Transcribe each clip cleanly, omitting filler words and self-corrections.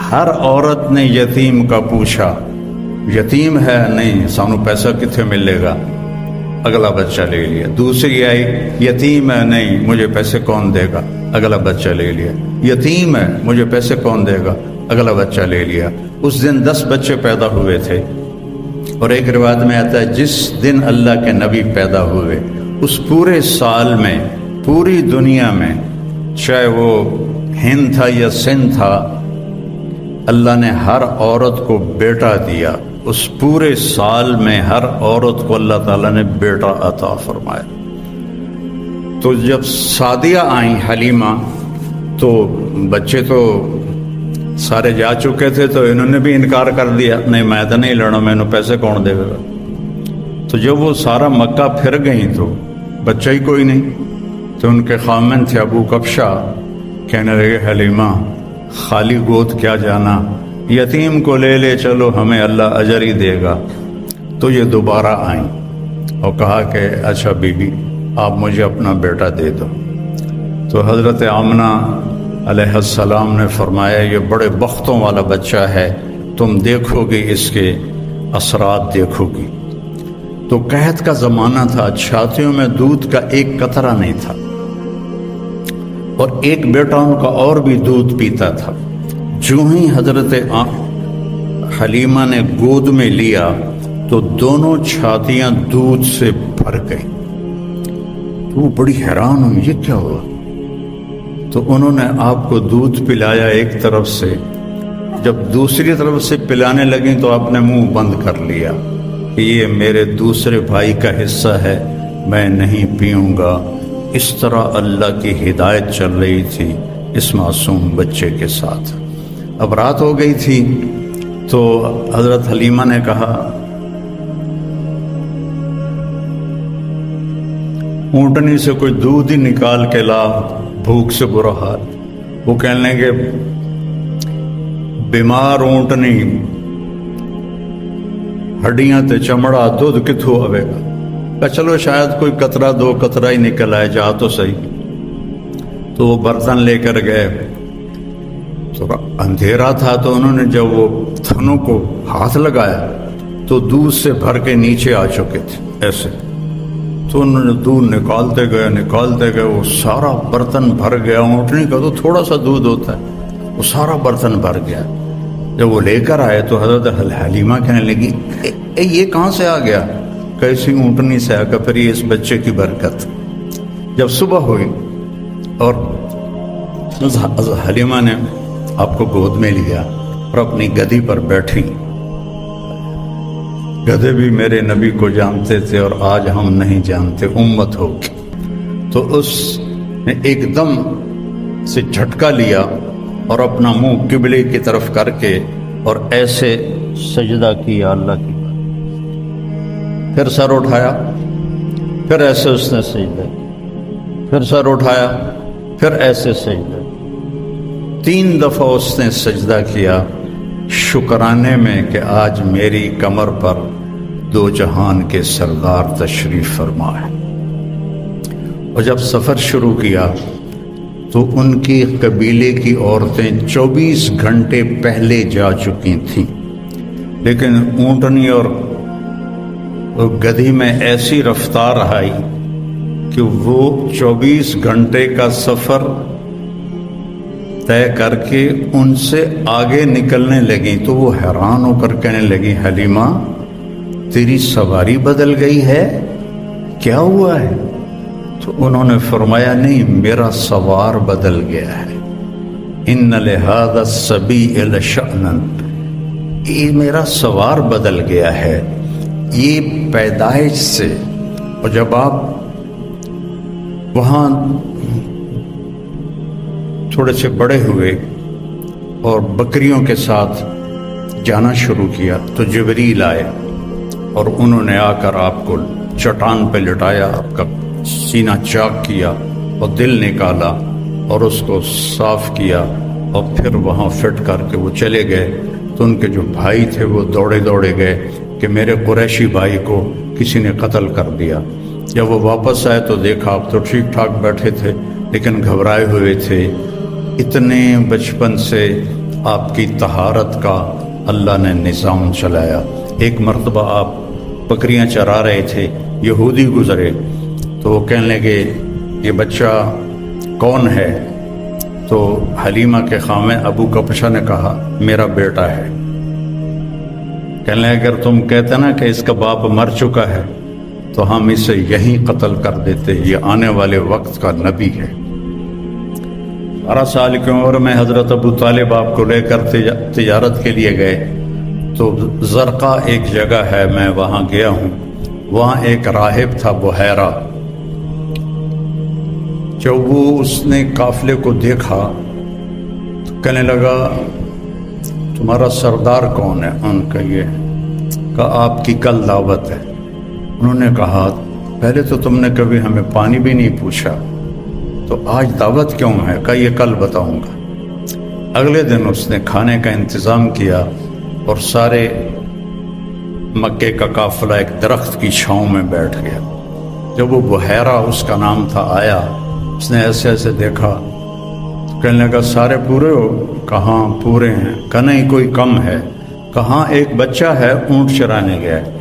ہر عورت نے یتیم کا پوچھا، یتیم ہے نہیں، سانو پیسہ کتنے ملے گا، اگلا بچہ لے لیا۔ دوسری آئی، یتیم ہے نہیں، مجھے پیسے کون دے گا، اگلا بچہ لے لیا۔ یتیم ہے، مجھے پیسے کون دے گا، اگلا بچہ لے لیا۔ اس دن 10 بچے پیدا ہوئے تھے، اور ایک روایت میں آتا ہے جس دن اللہ کے نبی پیدا ہوئے اس پورے سال میں پوری دنیا میں، چاہے وہ ہند تھا یا سندھ تھا، اللہ نے ہر عورت کو بیٹا دیا۔ اس پورے سال میں ہر عورت کو اللہ تعالیٰ نے بیٹا عطا فرمایا۔ تو جب سعدیہ آئیں حلیمہ، تو بچے تو سارے جا چکے تھے، تو انہوں نے بھی انکار کر دیا، نہیں میں تو نہیں لڑا، میں نے پیسے کون دے گا۔ تو جب وہ سارا مکہ پھر گئیں تو بچہ ہی کوئی نہیں، تو ان کے خامن تھے ابو کبشہ، کہنے لگے حلیمہ خالی گود کیا جانا، یتیم کو لے لے چلو، ہمیں اللہ اجر ہی دے گا۔ تو یہ دوبارہ آئیں اور کہا کہ اچھا بی بی آپ مجھے اپنا بیٹا دے دو۔ تو حضرت آمنہ علیہ السلام نے فرمایا یہ بڑے بختوں والا بچہ ہے، تم دیکھو گی اس کے اثرات دیکھو گی۔ تو قحط کا زمانہ تھا، چھاتیوں میں دودھ کا ایک قطرہ نہیں تھا، اور ایک بیٹا ان کا اور بھی دودھ پیتا تھا۔ جو ہی حضرت حلیمہ نے گود میں لیا تو دونوں چھاتیاں دودھ سے بھر گئی۔ تو وہ بڑی حیران ہوئی، یہ کیا ہوا؟ تو انہوں نے آپ کو دودھ پلایا ایک طرف سے، جب دوسری طرف سے پلانے لگیں تو آپ نے منہ بند کر لیا کہ یہ میرے دوسرے بھائی کا حصہ ہے، میں نہیں پیوں گا۔ اس طرح اللہ کی ہدایت چل رہی تھی اس معصوم بچے کے ساتھ۔ اب رات ہو گئی تھی، تو حضرت حلیمہ نے کہا اونٹنی سے کوئی دودھ ہی نکال کے لا، بھوک سے برا حال۔ وہ کہنے لگے بیمار اونٹنی، ہڈیاں تے چمڑا، دودھ کتھوں آوے گا؟ کہ چلو شاید کوئی قطرہ دو قطرہ ہی نکل آئے، جا تو صحیح۔ تو وہ برتن لے کر گئے، تو اندھیرا تھا، تو انہوں نے جب وہ تھنوں کو ہاتھ لگایا تو دودھ سے بھر کے نیچے آ چکے تھے ایسے۔ تو انہوں نے دودھ نکالتے گئے، وہ سارا برتن بھر گیا۔ اونٹنی کا تو تھوڑا سا دودھ ہوتا ہے، وہ سارا برتن بھر گیا۔ جب وہ لے کر آئے تو حضرت حلیمہ کہنے لگی یہ کہاں سے آ گیا؟ کیسی اونٹنی سے آ کر؟ پھر یہ اس بچے کی برکت۔ جب صبح ہوئی اور حلیمہ نے آپ کو گود میں لیا اور اپنی گدی پر بیٹھی، گدھے بھی میرے نبی کو جانتے تھے اور آج ہم نہیں جانتے، امت ہو، تو اس نے ایک دم سے جھٹکا لیا اور اپنا منہ قبلے کی طرف کر کے اور ایسے سجدہ کیا اللہ کی، پھر سر اٹھایا، پھر ایسے اس نے سجدہ، پھر سر اٹھایا، پھر ایسے سجدہ، 3 دفعہ اس نے سجدہ کیا شکرانے میں کہ آج میری کمر پر 2 جہان کے سردار تشریف فرما ہے۔ اور جب سفر شروع کیا تو ان کی قبیلے کی عورتیں 24 گھنٹے پہلے جا چکی تھیں، لیکن اونٹنی اور گدھی میں ایسی رفتار آئی کہ وہ 24 گھنٹے کا سفر طے کر کے ان سے آگے نکلنے لگیں۔ تو وہ حیران ہو کر کہنے لگی حلیمہ تیری سواری بدل گئی ہے، کیا ہوا ہے؟ تو انہوں نے فرمایا نہیں، میرا سوار بدل گیا ہے، ان لہذا الصبی لشأنا، یہ میرا سوار بدل گیا ہے، یہ پیدائش سے۔ اور جب آپ وہاں تھوڑے سے بڑے ہوئے اور بکریوں کے ساتھ جانا شروع کیا تو جبریل آئے اور انہوں نے آ کر آپ کو چٹان پہ لٹایا، آپ کا سینہ چاک کیا اور دل نکالا اور اس کو صاف کیا، اور پھر وہاں فٹ کر کے وہ چلے گئے۔ تو ان کے جو بھائی تھے وہ دوڑے گئے کہ میرے قریشی بھائی کو کسی نے قتل کر دیا۔ جب وہ واپس آئے تو دیکھا آپ تو ٹھیک ٹھاک بیٹھے تھے لیکن گھبرائے ہوئے تھے، اتنے بچپن سے آپ کی طہارت کا اللہ نے نظام چلایا۔ ایک مرتبہ آپ بکریاں چرا رہے تھے، یہودی گزرے تو وہ کہنے لگے یہ بچہ کون ہے؟ تو حلیمہ کے خامے ابو کبشہ نے کہا میرا بیٹا ہے۔ کہنے لگے اگر تم کہتے نا کہ اس کا باپ مر چکا ہے تو ہم اسے یہیں قتل کر دیتے، یہ آنے والے وقت کا نبی ہے۔ 12 سال کی عمر میں حضرت ابو طالب آپ کو لے کر تجارت کے لیے گئے تو زرقا ایک جگہ ہے، میں وہاں گیا ہوں، وہاں ایک راہب تھا بحیرہ۔ جب وہ اس نے قافلے کو دیکھا تو کہنے لگا تمہارا سردار کون ہے؟ ان کا یہ کہا آپ کی کل دعوت ہے۔ انہوں نے کہا پہلے تو تم نے کبھی ہمیں پانی بھی نہیں پوچھا، تو آج دعوت کیوں ہے؟ کہا یہ کل بتاؤں گا۔ اگلے دن اس نے کھانے کا انتظام کیا اور سارے مکے کا قافلہ ایک درخت کی چھاؤں میں بیٹھ گیا۔ جب وہ بحیرہ اس کا نام تھا آیا، اس نے ایسے ایسے دیکھا تو کہنے لگا سارے پورے ہو؟ کہاں پورے ہیں؟ کہ نہیں کوئی کم ہے؟ کہاں ایک بچہ ہے اونٹ چرانے گیا ہے۔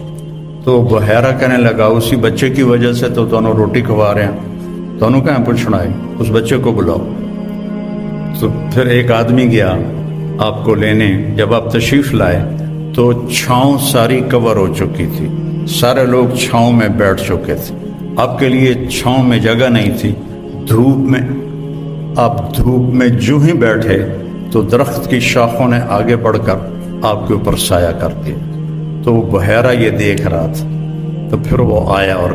تو بحیرہ کہنے لگا اسی بچے کی وجہ سے تو دونوں روٹی کھوا رہے ہیں، دونوں کہاں پوچھنا ہے، اس بچے کو بلاؤ۔ تو پھر ایک آدمی گیا آپ کو لینے، جب آپ تشریف لائے تو چھاؤں ساری کور ہو چکی تھی، سارے لوگ چھاؤں میں بیٹھ چکے تھے، آپ کے لیے چھاؤں میں جگہ نہیں تھی۔ دھوپ میں آپ دھوپ میں جو ہی بیٹھے تو درخت کی شاخوں نے آگے بڑھ کر آپ کے اوپر سایہ کر دیا۔ تو وہ بحیرہ یہ دیکھ رہا تھا، تو پھر وہ آیا اور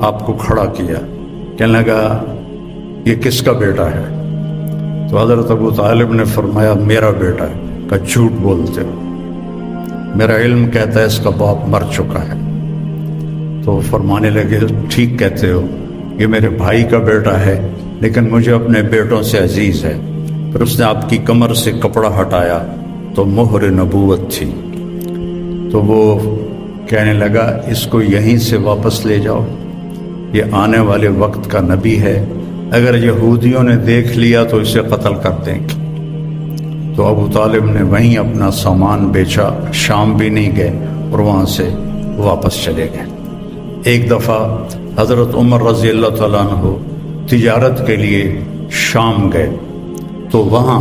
آپ کو کھڑا کیا، کہنے لگا یہ کس کا بیٹا ہے؟ تو حضرت ابو طالب نے فرمایا میرا بیٹا ہے۔ کہ جھوٹ بولتے ہو، میرا علم کہتا ہے اس کا باپ مر چکا ہے۔ تو فرمانے لگے ٹھیک کہتے ہو، یہ میرے بھائی کا بیٹا ہے لیکن مجھے اپنے بیٹوں سے عزیز ہے۔ پھر اس نے آپ کی کمر سے کپڑا ہٹایا تو مہر نبوت تھی۔ تو وہ کہنے لگا اس کو یہیں سے واپس لے جاؤ، یہ آنے والے وقت کا نبی ہے، اگر یہودیوں نے دیکھ لیا تو اسے قتل کر دیں گے۔ تو ابو طالب نے وہیں اپنا سامان بیچا، شام بھی نہیں گئے اور وہاں سے واپس چلے گئے۔ ایک دفعہ حضرت عمر رضی اللہ تعالیٰ عنہ تجارت کے لیے شام گئے تو وہاں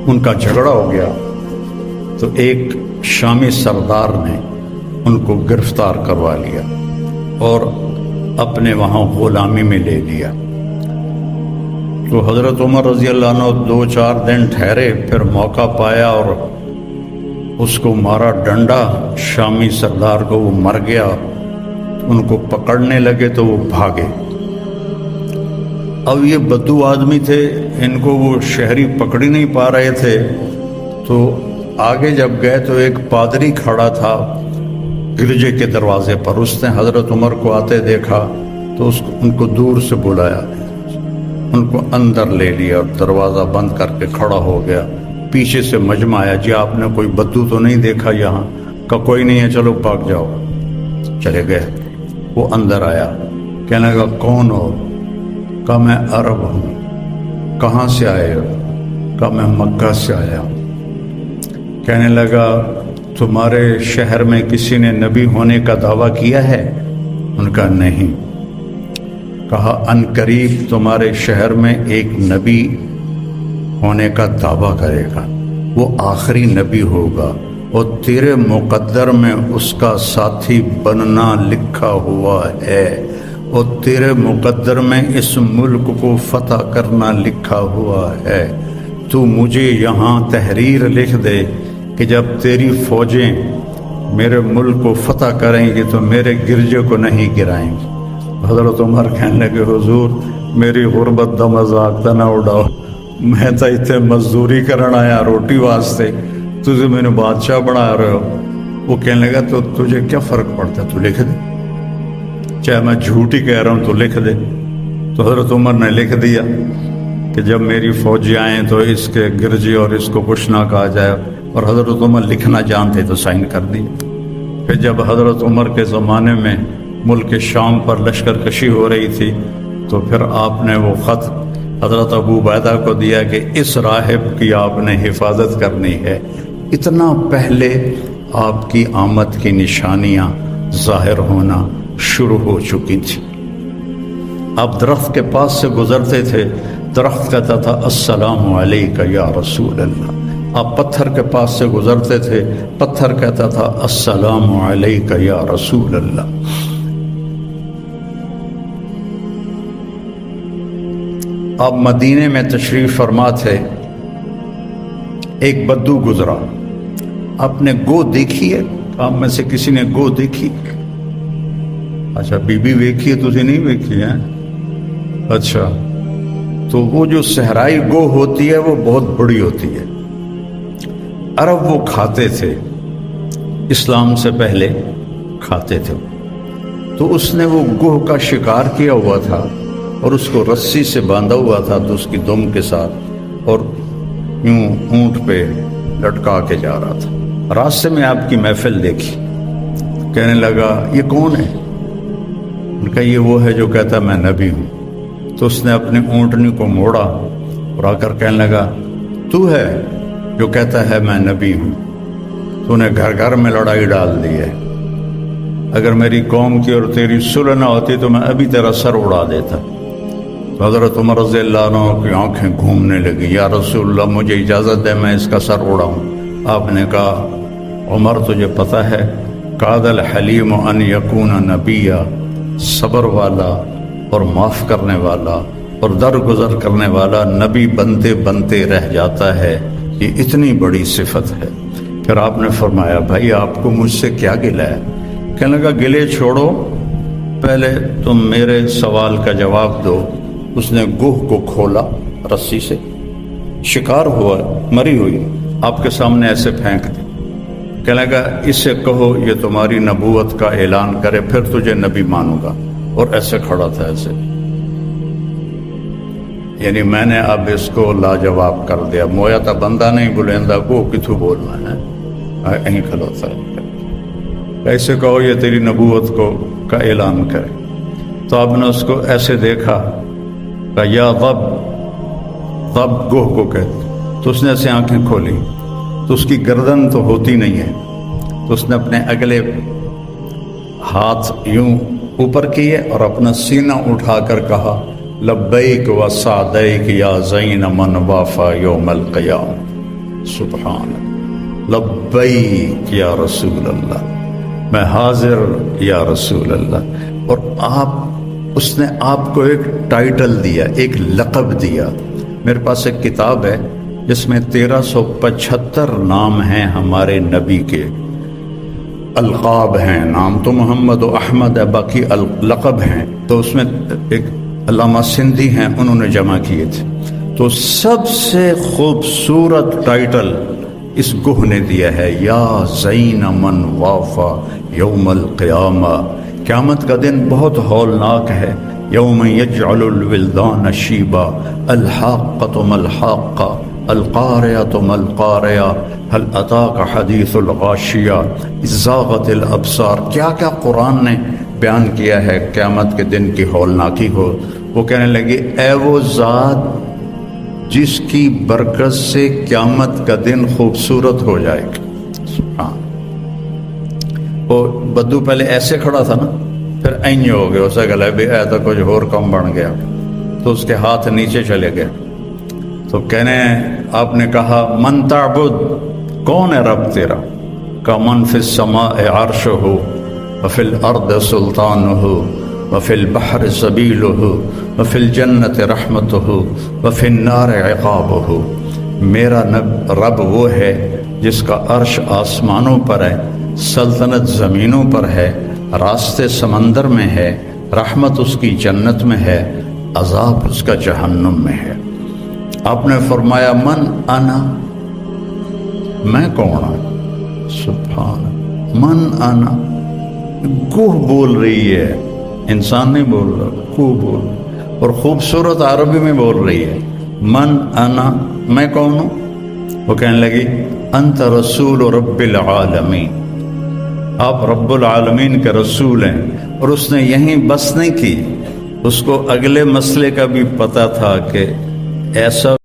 ان کا جھگڑا ہو گیا، تو ایک شامی سردار نے ان کو گرفتار کروا لیا اور اپنے وہاں غلامی میں لے لیا۔ تو حضرت عمر رضی اللہ عنہ 2-4 دن ٹھہرے، پھر موقع پایا اور اس کو مارا ڈنڈا، شامی سردار کو، وہ مر گیا۔ ان کو پکڑنے لگے تو وہ بھاگے۔ اب یہ بدو آدمی تھے، ان کو وہ شہری پکڑ ہی نہیں پا رہے تھے، تو آگے جب گئے تو ایک پادری کھڑا تھا گرجے کے دروازے پر، اس نے حضرت عمر کو آتے دیکھا تو ان کو دور سے بلایا، ان کو اندر لے لیا اور دروازہ بند کر کے کھڑا ہو گیا۔ پیچھے سے مجمع آیا، جی آپ نے کوئی بدو تو نہیں دیکھا یہاں؟ کہ کوئی نہیں ہے، چلو بھاگ جاؤ۔ چلے گئے۔ وہ اندر آیا، کہنے لگا کون ہو؟ کہا میں عرب ہوں۔ کہاں سے آئے ہو؟ کہا میں مکہ سے آیا ہوں۔ کہنے لگا تمہارے شہر میں کسی نے نبی ہونے کا دعویٰ کیا ہے؟ ان کا نہیں۔ کہا ان قریب تمہارے شہر میں ایک نبی ہونے کا دعویٰ کرے گا، وہ آخری نبی ہوگا اور تیرے مقدر میں اس کا ساتھی بننا لکھا ہوا ہے، اور تیرے مقدر میں اس ملک کو فتح کرنا لکھا ہوا ہے۔ تو مجھے یہاں تحریر لکھ دے کہ جب تیری فوجیں میرے ملک کو فتح کریں گی تو میرے گرجے کو نہیں گرائیں گی۔ حضرت عمر کہنے لگے حضور میری غربت دا مذاق نہ اڑاؤ، میں تو اتنے مزدوری کرنا آیا روٹی واسطے، تجھے میں نے بادشاہ بنا رہے ہو۔ وہ کہنے لگا تو تجھے کیا فرق پڑتا ہے، تو لکھ دے، چاہے میں جھوٹ ہی کہہ رہا ہوں تو لکھ دے۔ تو حضرت عمر نے لکھ دیا کہ جب میری فوجی آئیں تو اس کے گرجے اور اس کو کچھ نہ کہا جائے، اور حضرت عمر لکھنا جانتے تو سائن کر دی۔ پھر جب حضرت عمر کے زمانے میں ملک شام پر لشکر کشی ہو رہی تھی تو پھر آپ نے وہ خط حضرت ابو عبیدہ کو دیا کہ اس راہب کی آپ نے حفاظت کرنی ہے۔ اتنا پہلے آپ کی آمد کی نشانیاں ظاہر ہونا شروع ہو چکی تھی۔ آپ درخت کے پاس سے گزرتے تھے، درخت کہتا تھا السلام علیک یا رسول اللہ۔ آپ پتھر کے پاس سے گزرتے تھے، پتھر کہتا تھا السلام علیک یا رسول اللہ۔ آپ مدینے میں تشریف فرما تھے، ایک بدو گزرا، آپ نے گو دیکھی ہے؟ آپ میں سے کسی نے گو دیکھی؟ اچھا، بی بی ویکھی ہے، تسی نہیں ویکھی ہے؟ اچھا، تو وہ جو صحرائی گو ہوتی ہے وہ بہت بڑی ہوتی ہے، عرب وہ کھاتے تھے، اسلام سے پہلے کھاتے تھے۔ تو اس نے وہ گوہ کا شکار کیا ہوا تھا اور اس کو رسی سے باندھا ہوا تھا، تو اس کی دم کے ساتھ، اور یوں اونٹ پہ لٹکا کے جا رہا تھا۔ راستے میں آپ کی محفل دیکھی، کہنے لگا یہ کون ہے؟ ان کا یہ وہ ہے جو کہتا میں نبی ہوں۔ تو اس نے اپنے اونٹنی کو موڑا اور آ کر کہنے لگا تو ہے جو کہتا ہے میں نبی ہوں؟ تو نے گھر گھر میں لڑائی ڈال دی ہے، اگر میری قوم کی اور تیری صلح نہ ہوتی تو میں ابھی تیرا سر اڑا دیتا۔ تو حضرت عمر رضی اللہ عنہ کی آنکھیں گھومنے لگی، یا رسول اللہ مجھے اجازت ہے میں اس کا سر اڑاؤں۔ آپ نے کہا عمر تجھے پتہ ہے قاد الحلیم ان یکون نبیا، صبر والا اور معاف کرنے والا اور درگزر کرنے والا نبی بنتے بنتے رہ جاتا ہے، یہ اتنی بڑی صفت ہے۔ پھر آپ نے فرمایا بھائی آپ کو مجھ سے کیا گلہ ہے؟ کہنے لگا گلے چھوڑو، پہلے تم میرے سوال کا جواب دو۔ اس نے گوہ کو کھولا رسی سے، شکار ہوا، مری ہوئی آپ کے سامنے ایسے پھینک دی۔ کہنے لگا اس سے کہو یہ تمہاری نبوت کا اعلان کرے، پھر تجھے نبی مانوں گا۔ اور ایسے کھڑا تھا ایسے، یعنی میں نے اب اس کو لاجواب کر دیا، مویا تا بندہ نہیں بلیندا کو کتھو بولنا ہے، یہیں کھلوتا ہے، ایسے کہو یہ تیری نبوت کو کا اعلان کرے۔ تو آپ نے اس کو ایسے دیکھا، کہا یا غب، غب گوہ کو کہتے، تو اس نے ایسے آنکھیں کھولی، تو اس کی گردن تو ہوتی نہیں ہے، تو اس نے اپنے اگلے ہاتھ یوں اوپر کیے اور اپنا سینہ اٹھا کر کہا لبیک و سعدیک یا زین من وافا یوم القیام، سبحان لبیک یا رسول اللہ، میں حاضر یا رسول اللہ۔ اور اس نے آپ کو ایک ٹائٹل دیا، ایک لقب دیا۔ میرے پاس ایک کتاب ہے جس میں 1375 نام ہیں ہمارے نبی کے، القاب ہیں، نام تو محمد و احمد ہے، باقی لقب ہیں۔ تو اس میں ایک علامہ سندھی ہیں، انہوں نے جمع کیے تھے۔ تو سب سے خوبصورت ٹائٹل اس گوہ نے دیا ہے، یا زین من وافا یوم القیامہ، قیامت کا دن بہت ہولناک ہے۔ یوم یجعل الولدان شیبا، الحاقۃ ما الحاقۃ، القارعۃ ما القارعۃ، هل اتاک حدیث الغاشیہ، زاغت الابصار۔ کیا کیا قرآن نے بیان کیا ہے قیامت کے دن کی ہولناکی ہو۔ وہ کہنے لگے اے وہ ذات جس کی برکت سے قیامت کا دن خوبصورت ہو جائے گا۔ سبحان۔ وہ بدو پہلے ایسے کھڑا تھا نا، پھر اینج ہو گیا، اسے گلے بھی اے تو کچھ اور کم بن گیا، تو اس کے ہاتھ نیچے چلے گئے۔ تو کہنے آپ نے کہا من تعبد، کون ہے رب تیرا؟ کا من فی السماء عرشہ وفی الارض سلطانہ وفی البحر سبیلہ وفی الجنت رحمتہ وفی النار عقابہ۔ میرا رب وہ ہے جس کا عرش آسمانوں پر ہے، سلطنت زمینوں پر ہے، راستے سمندر میں ہے، رحمت اس کی جنت میں ہے، عذاب اس کا جہنم میں ہے۔ آپ نے فرمایا من انا، میں کون ہوں؟ سبحان، من انا، گوہ بول رہی ہے، انسان نہیں بول رہا، گوہ بول رہا، اور خوبصورت عربی میں بول رہی ہے، من انا، میں کون ہوں؟ وہ کہنے لگی انت رسول رب العالمین، آپ رب العالمین کے رسول ہیں۔ اور اس نے یہیں بس نہیں کی، اس کو اگلے مسئلے کا بھی پتہ تھا کہ ایسا